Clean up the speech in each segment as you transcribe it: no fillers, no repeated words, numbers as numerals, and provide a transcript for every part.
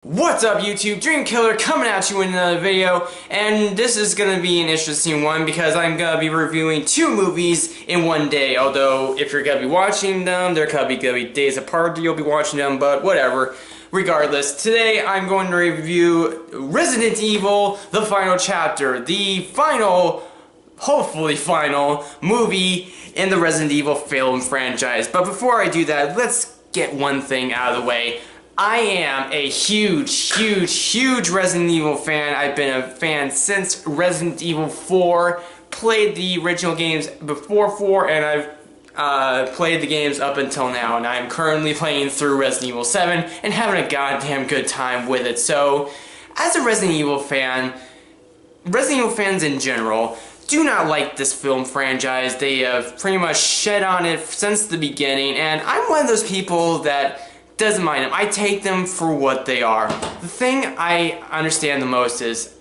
What's up YouTube, Dreamkiller coming at you in another video, and this is going to be an interesting one because I'm going to be reviewing two movies in one day, although if you're going to be watching them, they're going to be days apart that you'll be watching them, but whatever. Regardless, today I'm going to review Resident Evil, the final chapter, the final, hopefully final, movie in the Resident Evil film franchise. But before I do that, let's get one thing out of the way. I am a huge Resident Evil fan. I've been a fan since Resident Evil 4. Played the original games before 4, and I've played the games up until now. And I'm currently playing through Resident Evil 7 and having a goddamn good time with it. So, as a Resident Evil fan, Resident Evil fans in general do not like this film franchise. They have pretty much shed on it since the beginning, and I'm one of those people that doesn't mind them. I take them for what they are. The thing I understand the most is,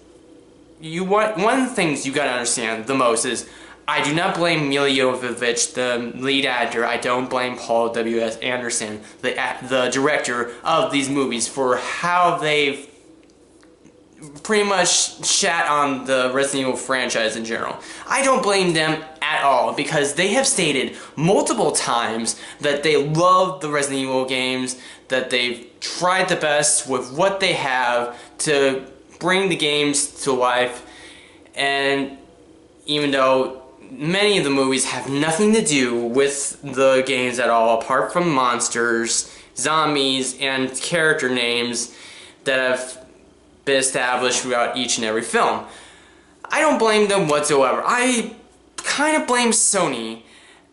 one of the things you gotta understand the most is, I do not blame Milla Jovovich, the lead actor. I don't blame Paul W.S. Anderson, the director of these movies, for how they've pretty much shat on the Resident Evil franchise in general. I don't blame them at all, because they have stated multiple times that they love the Resident Evil games, that they've tried the best with what they have to bring the games to life, and even though many of the movies have nothing to do with the games at all, apart from monsters, zombies, and character names that have been established throughout each and every film. I don't blame them whatsoever. I kind of blame Sony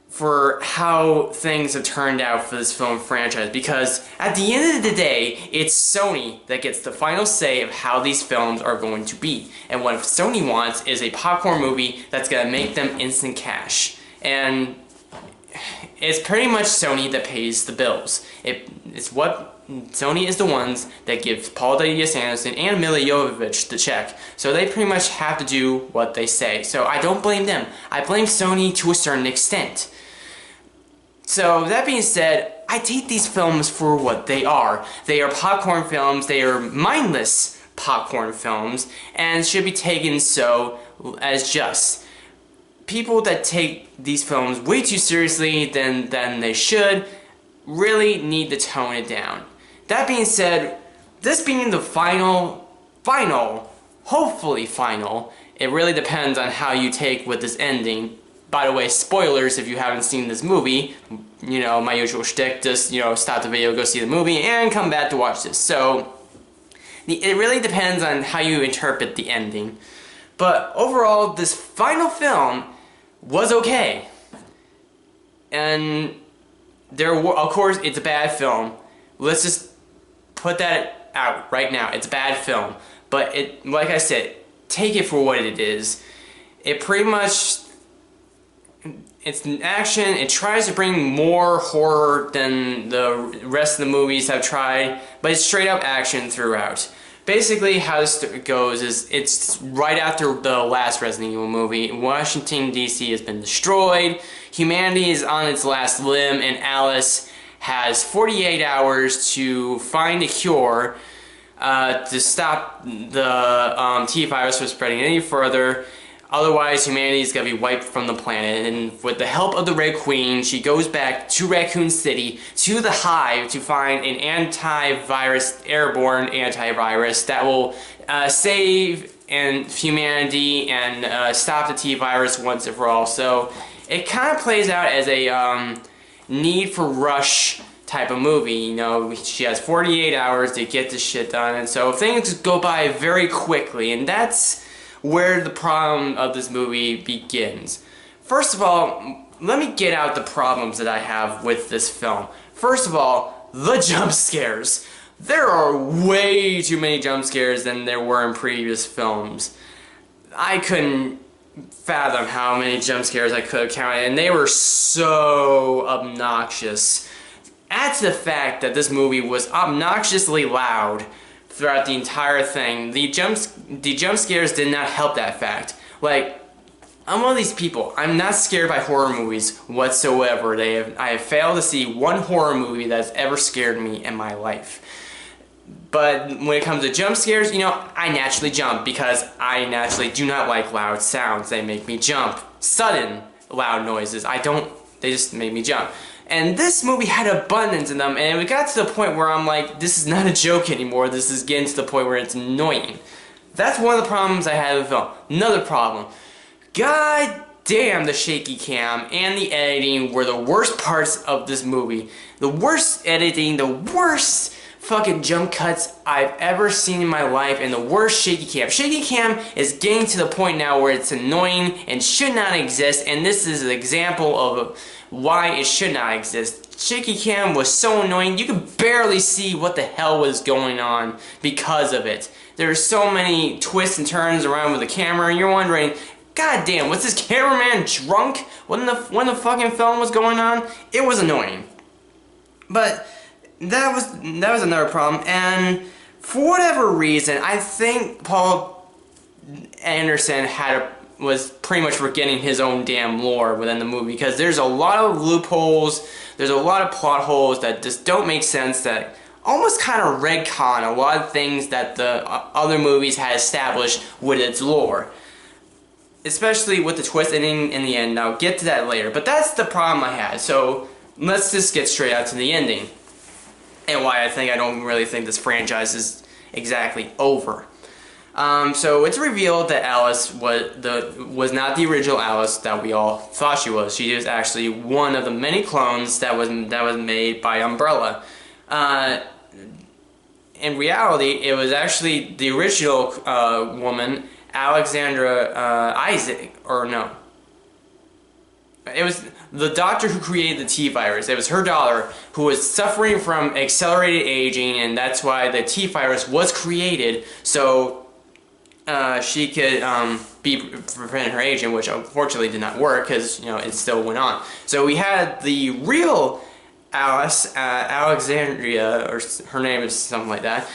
for how things have turned out for this film franchise, because at the end of the day, it's Sony that gets the final say of how these films are going to be. And what Sony wants is a popcorn movie that's going to make them instant cash. And it's pretty much Sony that pays the bills. Sony is the ones that give Paul W.S. Anderson and Milla Jovovich the check. So they pretty much have to do what they say. So I don't blame them. I blame Sony to a certain extent. So that being said, I take these films for what they are. They are popcorn films. They are mindless popcorn films, and should be taken so as just. People that take these films way too seriously than they should really need to tone it down. That being said, this being the final, hopefully final, it really depends on how you take with this ending. By the way, spoilers if you haven't seen this movie. You know, my usual shtick, just, stop the video, go see the movie, and come back to watch this. So, it really depends on how you interpret the ending. But overall, this final film was okay. And of course, it's a bad film. Let's just put that out right now. It's a bad film. But like I said, take it for what it is. It pretty much, it's an action. It tries to bring more horror than the rest of the movies have tried, but it's straight up action throughout. Basically, how this goes is, it's right after the last Resident Evil movie. Washington, D.C. has been destroyed. Humanity is on its last limb, and Alice has 48 hours to find a cure to stop the T virus from spreading any further. Otherwise, humanity is going to be wiped from the planet. And with the help of the Red Queen, she goes back to Raccoon City, to the Hive, to find an antivirus, airborne antivirus that will save humanity and stop the T virus once and for all. So it kind of plays out as a Need for Rush type of movie. She has 48 hours to get this shit done, and so things go by very quickly, and that's where the problem of this movie begins. First of all, let me get out the problems that I have with this film. First of all, the jump scares. There are way too many jump scares than there were in previous films. I couldn't fathom how many jump scares I could have counted, and they were so obnoxious. Add to the fact that this movie was obnoxiously loud throughout the entire thing. The jump scares did not help that fact. Like, I'm one of these people. I'm not scared by horror movies whatsoever. I have failed to see one horror movie that's ever scared me in my life. But when it comes to jump scares, you know, I naturally jump because I naturally do not like loud sounds. They make me jump. Sudden loud noises, they just make me jump. And this movie had abundance in them, and it got to the point where I'm like, this is not a joke anymore. This is getting to the point where it's annoying. That's one of the problems I had with the film. Another problem. God damn, the shaky cam and the editing were the worst parts of this movie. The worst editing, the worst fucking jump cuts I've ever seen in my life, and the worst shaky cam. Shaky cam is getting to the point now where it's annoying and should not exist, and this is an example of why it should not exist. Shaky cam was so annoying, you could barely see what the hell was going on because of it. There's so many twists and turns around with the camera, and you're wondering, God damn, was this cameraman drunk when the fucking film was going on? It was annoying. But that was another problem, and for whatever reason, I think Paul Anderson was pretty much forgetting his own damn lore within the movie, because there's a lot of loopholes, there's a lot of plot holes that just don't make sense, that almost kind of retcon a lot of things that the other movies had established with its lore. Especially with the twist ending in the end. I'll get to that later, but that's the problem I had. So let's just get straight out to the ending, and why I don't really think this franchise is exactly over. So it's revealed that Alice was not the original Alice that we all thought she was. She is actually one of the many clones that was made by Umbrella. In reality, it was actually the original woman, Alexandra it was the doctor who created the T-virus. It was her daughter who was suffering from accelerated aging, and that's why the T-virus was created, so she could prevent her aging, which unfortunately did not work because, you know, it still went on. So we had the real Alice, Alexandria, or her name is something like that.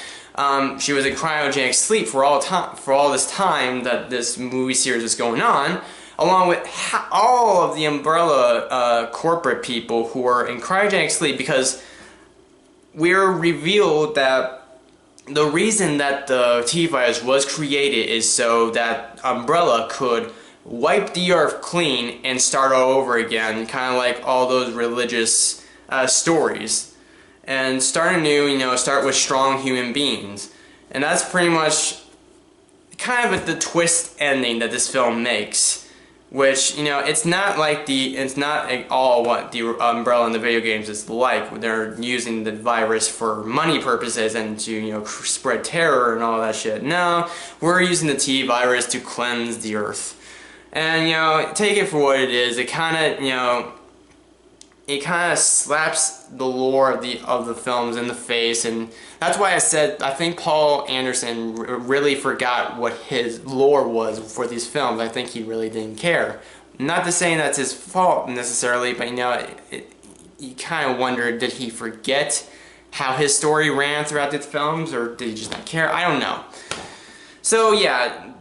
She was in cryogenic sleep for all this time that this movie series was going on, along with all of the Umbrella corporate people who were in cryogenic sleep, because we're revealed that the reason that the T-virus was created is so that Umbrella could wipe the earth clean and start all over again, kind of like all those religious stories. And start anew, you know, start with strong human beings. And that's pretty much kind of the twist ending that this film makes. Which, you know, it's not all what the Umbrella in the video games is like. They're using the virus for money purposes and to, you know, spread terror and all that shit. No, we're using the T-virus to cleanse the earth. And, you know, take it for what it is. It kind of, you know, it kind of slaps the lore of the films in the face, and that's why I said I think Paul Anderson really forgot what his lore was for these films. I think he really didn't care. Not to say that's his fault necessarily, but, you know, you kind of wonder, did he forget how his story ran throughout the films, or did he just not care? I don't know. So yeah,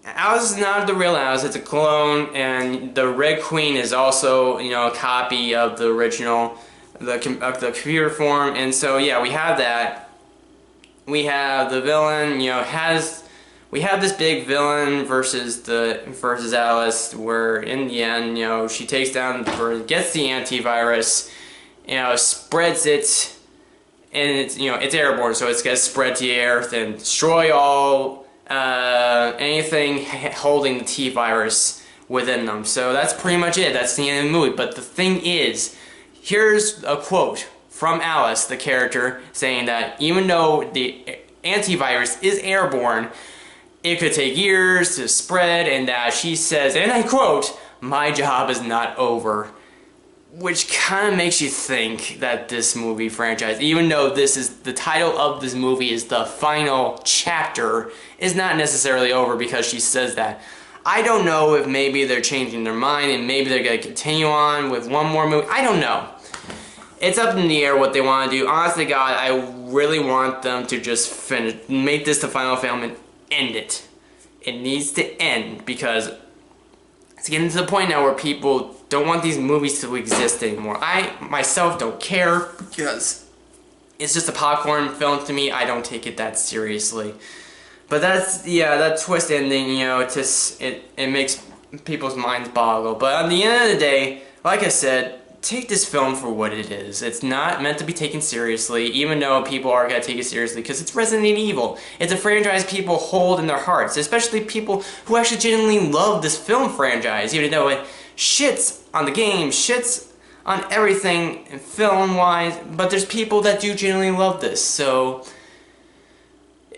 Alice is not the real Alice, it's a clone, and the Red Queen is also, you know, a copy of the original, the computer form, and so yeah, we have that. We have the villain, you know, we have this big villain versus Alice, where in the end, you know, she takes down, or gets the antivirus, you know, spreads it, and it's, you know, it's airborne, so it's gonna spread to the earth and destroy all anything holding the T-virus within them. So that's pretty much it. That's the end of the movie. But the thing is, here's a quote from Alice, the character, saying that even though the antivirus is airborne, it could take years to spread, and that she says, and I quote, "My job is not over." Which kind of makes you think that this movie franchise, even though this is the title of this movie is the final chapter, is not necessarily over because she says that. I don't know if maybe they're changing their mind and maybe they're going to continue on with one more movie. I don't know. It's up in the air what they want to do. Honestly, God, I really want them to just make this the final film and end it. It needs to end, because it's getting to the point now where people don't want these movies to exist anymore. I, myself, don't care, because it's just a popcorn film to me. I don't take it that seriously. But that's, yeah, that twist ending, you know, it makes people's minds boggle. But at the end of the day, like I said, take this film for what it is. It's not meant to be taken seriously, even though people are going to take it seriously, because it's Resident Evil. It's a franchise people hold in their hearts, especially people who actually genuinely love this film franchise, even though it shits on the game, shits on everything film-wise, but there's people that do genuinely love this, so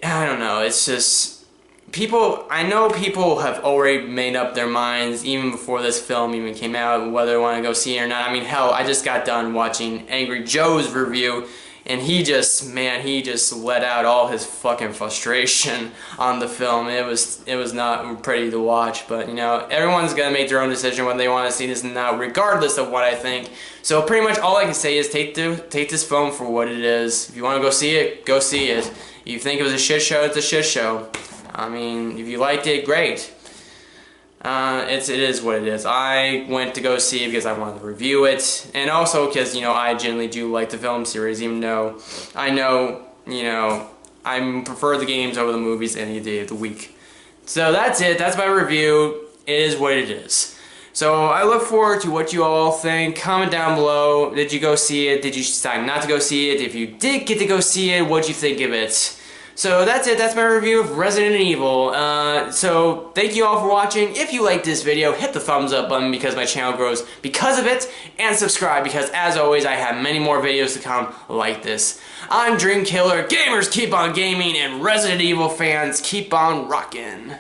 I don't know, it's just people, I know people have already made up their minds even before this film even came out, whether they want to go see it or not. I mean, hell, I just got done watching Angry Joe's review, and he just let out all his fucking frustration on the film. It was not pretty to watch, but you know, everyone's gonna make their own decision whether they want to see this or not, regardless of what I think. So pretty much all I can say is take this film for what it is. If you want to go see it, go see it. If you think it was a shit show, it's a shit show. I mean, if you liked it, great. It is what it is. I went to go see it because I wanted to review it, and also because, you know, I generally do like the film series, even though I know, you know, I prefer the games over the movies any day of the week. So that's it. That's my review. It is what it is. So I look forward to what you all think. Comment down below. Did you go see it? Did you decide not to go see it? If you did get to go see it, what'd you think of it? So that's it, that's my review of Resident Evil. So thank you all for watching. If you liked this video, hit the thumbs up button because my channel grows because of it, and subscribe because, as always, I have many more videos to come like this. I'm Dreamkiller, gamers keep on gaming, and Resident Evil fans keep on rockin'.